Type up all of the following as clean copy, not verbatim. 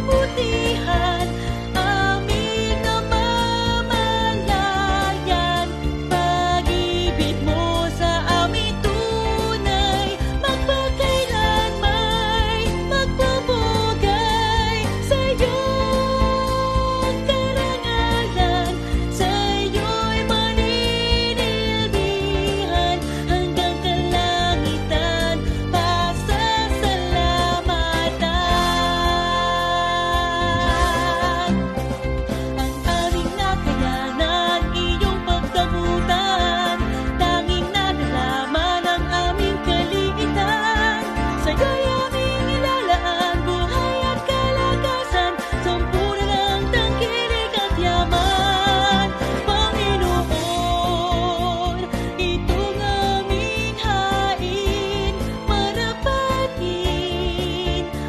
kabutihan, aming namamalayan. Pag-ibig mo sa amin tunay, magpakailanmay magpupugay sa iyong karangalan. Sa iyo'y maninilbihan hanggang kalangitan, pasasalamatan. Ang aming nakayanan, iyong pagdamutan, tanging nalalaman ang aming kaliitan. Sa'yo'y aming ilalaan buhay at kalakasan, sampunan ang tangkilik at yaman. Panginoon, itong aming hain, marapatin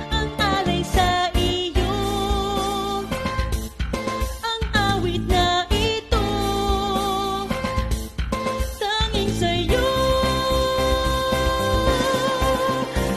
ang alay sa iyo. Ang awit na ito, tanging sa'yo.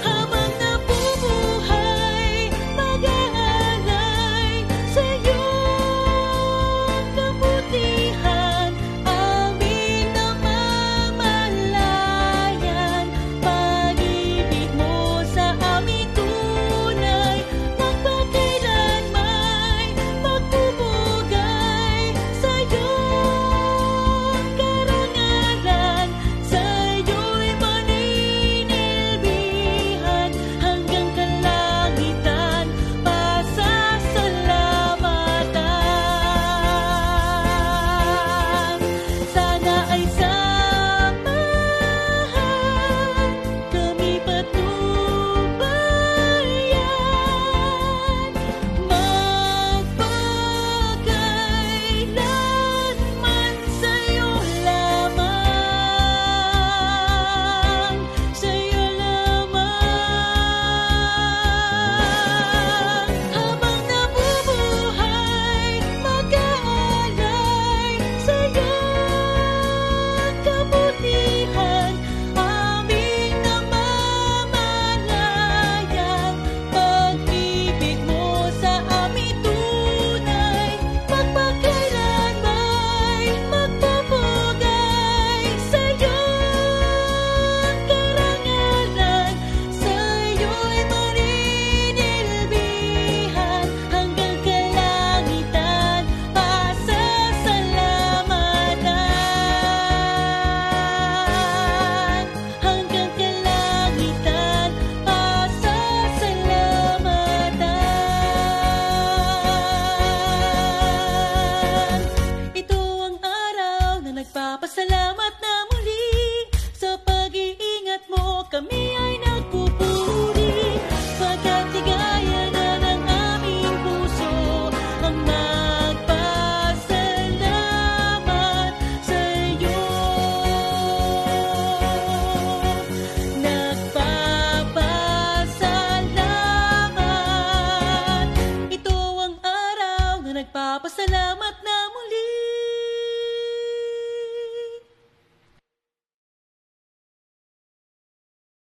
Habang nabubuhay, mag-aalay sa iyong kabutihan, aming namamalayan. Pag-ibig mo sa amin tunay, magpakailanmay magpupugay sa iyong karangalan. Sa iyo'y maninilbihan hanggang kalangitan, pasasalamatan. Sana ay samahan kami patnubayan, magpakailanman sa'yo lamang, sa'yo lamang. Habang nabubuhay, mag-aalay sa iyong kabutihan, aming namamalayan. Pag-ibig mo sa amin tunay, magpakailanmay magpupugay sa iyong karangalan. Sa iyo'y maninilbihan hanggang kalangitan, pasasalamatan. Hanggang kalangitan, pasasalamatan. Ito ang araw na nagpapasalamat na muli. Sa pag-iingat mo kami ay nagpupuri, pagkat ligaya na ng aming puso ang magpasalamat sa iyo. Nagpapasalamat. Ito ang araw na nagpapasalamat na muli.